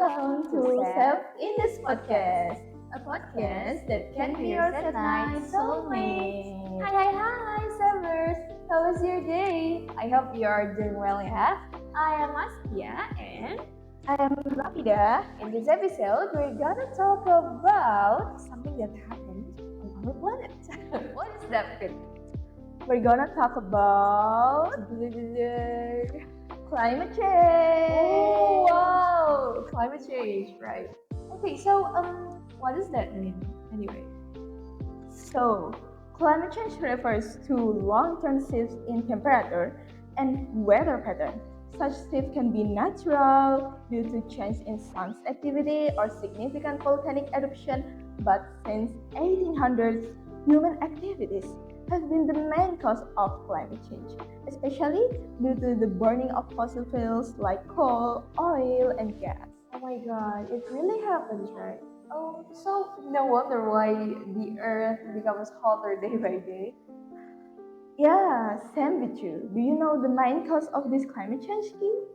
welcome to SEF Indisc Podcast, a podcast that can be your satnight soulmate. Hi, Severs! How was your day? I hope you are doing well, yeah? I am Azkia and I am Rafidah. In this episode, we're gonna talk about something that happened on our planet. What is that, Fit? We're gonna talk about climate change. Oh, wow, climate change, right? Okay, so what does that mean anyway? So, climate change refers to long-term shifts in temperature and weather pattern. Such shifts can be natural due to change in sun's activity or significant volcanic eruption, but since 1800s, human activities have been the main cause of climate change, especially due to the burning of fossil fuels like coal, oil, and gas. Oh my god, it really happens, right? Oh, so no wonder why the earth becomes hotter day by day. Yeah, same with you. Do you know the main cause of this climate change, Kim?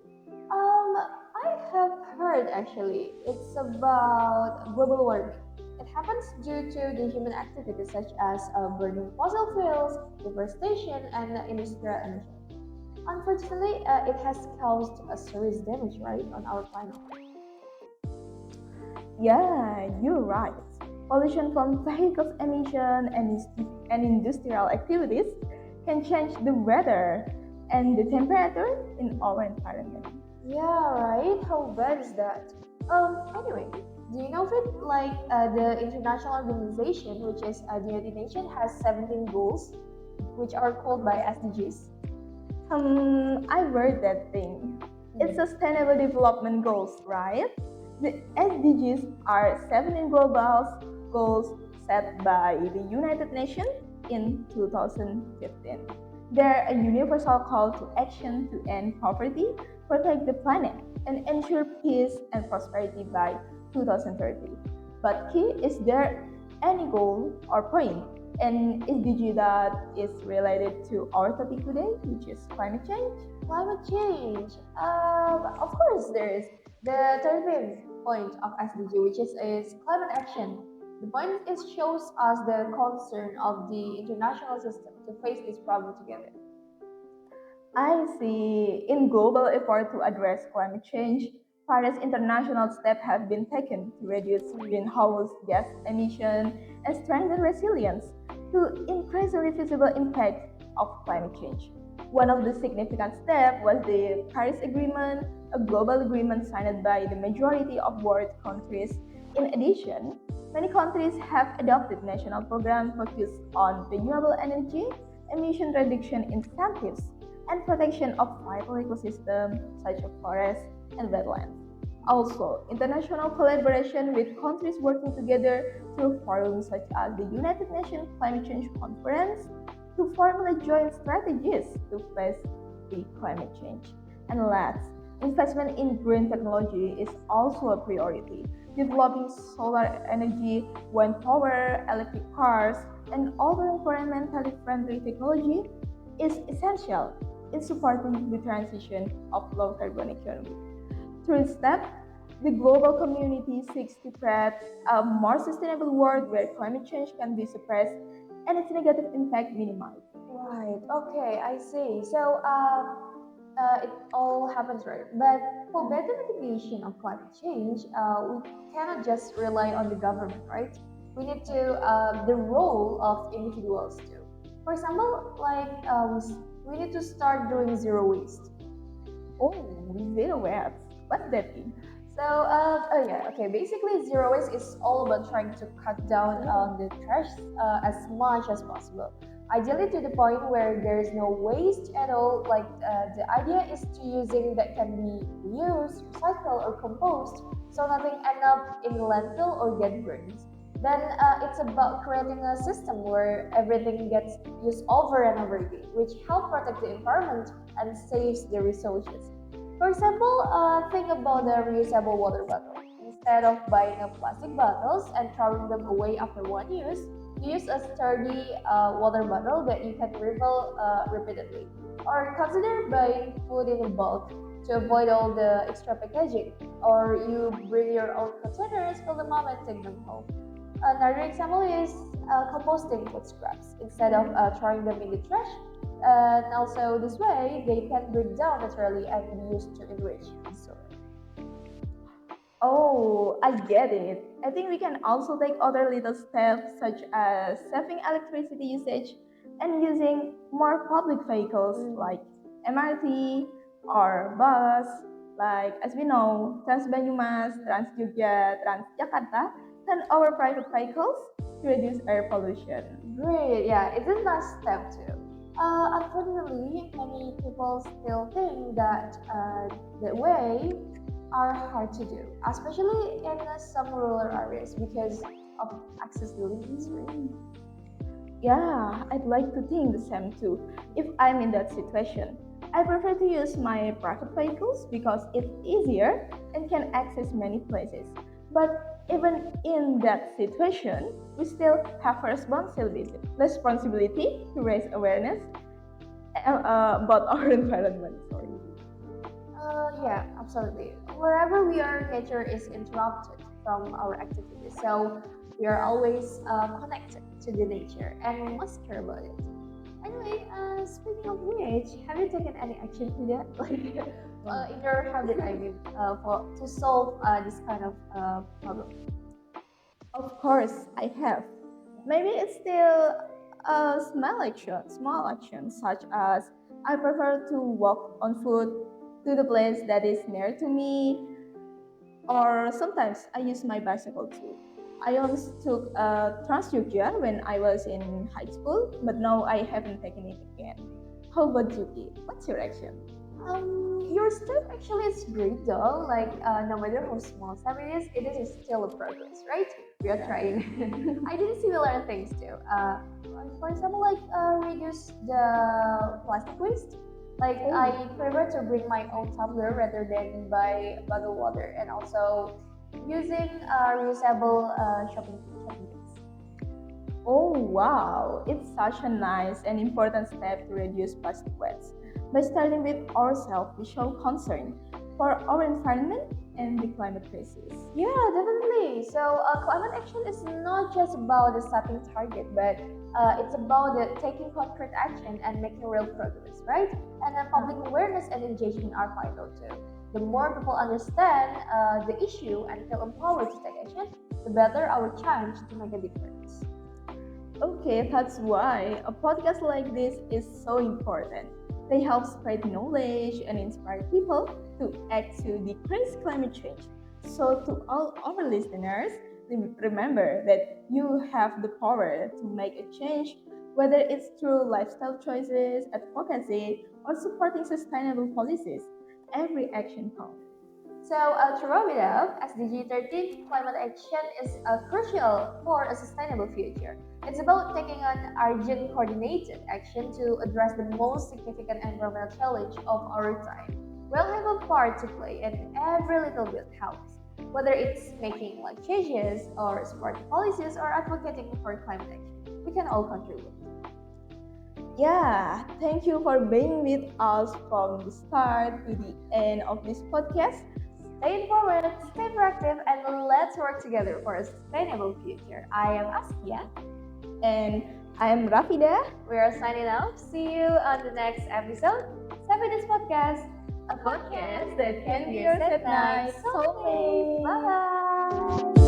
I have heard actually. It's about global warming. It happens due to the human activities such as burning fossil fuels, deforestation, and industrial emission. Unfortunately, it has caused a serious damage, right, on our planet. Yeah, you're right. Pollution from vehicles emission and industrial activities can change the weather and the temperature in our environment. Yeah, right. How bad is that? Anyway, do you know that the international organization, which is the United Nations, has 17 goals, which are called by SDGs? I heard that thing. It's Sustainable Development Goals, right? The SDGs are 17 global goals set by the United Nations in 2015. They're a universal call to action to end poverty, protect the planet, and ensure peace and prosperity by 2030. But key, is there any goal or point in SDG that is related to our topic today, which is climate change? Climate change. Of course, there is the 13th point of SDG, which is climate action. The point is shows us the concern of the international system to face this problem together. I see. In global effort to address climate change, various international steps have been taken to reduce greenhouse gas emission and strengthen resilience to increasingly visible impact of climate change. One of the significant steps was the Paris Agreement, a global agreement signed by the majority of world countries. In addition, many countries have adopted national programs focused on renewable energy, emission reduction incentives, and protection of vital ecosystems such as forests and wetlands. Also, international collaboration with countries working together through forums such as the United Nations Climate Change Conference to formulate joint strategies to face the climate change. And last, investment in green technology is also a priority. Developing solar energy, wind power, electric cars, and other environmentally friendly technology is essential in supporting the transition of low carbon economy. Through this step, the global community seeks to create a more sustainable world where climate change can be suppressed and its negative impact minimized. Right, okay, I see. So, it all happens right. But for better mitigation of climate change, we cannot just rely on the government, right? We need to the role of individuals too. For example, we need to start doing zero waste. Oh, zero waste. What's that mean? So, basically zero waste is all about trying to cut down on the trash as much as possible. Ideally to the point where there is no waste at all, the idea is to using that can be reused, recycled or compost, so nothing end up in landfill or get burned. Then it's about creating a system where everything gets used over and over again, which help protect the environment and saves the resources. For example, think about the reusable water bottle. Instead of buying up plastic bottles and throwing them away after one use, use a sturdy water bottle that you can refill repeatedly. Or consider buying food in bulk to avoid all the extra packaging, or you bring your own containers, fill them up, and take them home. Another example is composting food scraps instead of throwing them in the trash. And also, this way, they can break down naturally and be used to enrich soil. Oh, I get it. I think we can also take other little steps such as saving electricity usage and using more public vehicles like MRT or bus. Like as we know, Trans Banyumas, Trans Jogja, Trans Jakarta, and our private vehicles to reduce air pollution. Great, yeah, it's a nice step too. Unfortunately, many people still think that that way are hard to do, especially in some rural areas because of accessibility. Yeah, I'd like to think the same too. If I'm in that situation, I prefer to use my private vehicles because it's easier and can access many places. But even in that situation, we still have a responsibility to raise awareness about our environment. Sorry. Yeah, absolutely. Wherever we are, nature is interrupted from our activities, so we are always connected to the nature and we must care about it. Anyway, speaking of which, have you taken any action to that? Like in your habit, I mean, to solve this kind of problem? Of course, I have. Maybe it's still a small action, such as I prefer to walk on foot to the place that is near to me, or sometimes I use my bicycle too. I once took a Trans Jogja when I was in high school, but now I haven't taken it again. How about Yuki? What's your action? Your step actually is great though. Like no matter how small step it is still a progress, right? We are trying. I did similar things too. For example, like reduce the plastic waste. Like I prefer to bring my own tumbler rather than buy bottled water, and also using reusable shopping bags. Oh wow, it's such a nice and important step to reduce plastic waste. By starting with ourselves, we show concern for our environment and the climate crisis. Yeah, definitely. So climate action is not just about the setting target, but it's about taking concrete action and making real progress, right? And then public awareness and engagement are vital too. The more people understand the issue and feel empowered to take action, the better our chance to make a difference. Okay, that's why a podcast like this is so important. They help spread knowledge and inspire people to act to decrease climate change. So, to all our listeners, remember that you have the power to make a change, whether it's through lifestyle choices, advocacy, or supporting sustainable policies. Every action counts. So, to wrap it up, SDG 13 climate action is crucial for a sustainable future. It's about taking an urgent, coordinated action to address the most significant environmental challenge of our time. We'll have a part to play, and every little bit helps. Whether it's making life changes, or supporting policies, or advocating for climate action, we can all contribute. Yeah, thank you for being with us from the start to the end of this podcast. Stay informed, stay proactive, and let's work together for a sustainable future. I am Azkia. And I am Rafidah. We are signing off. See you on the next episode. SEF Indisc Podcast, a podcast that can be your satnight soulmate. Bye bye.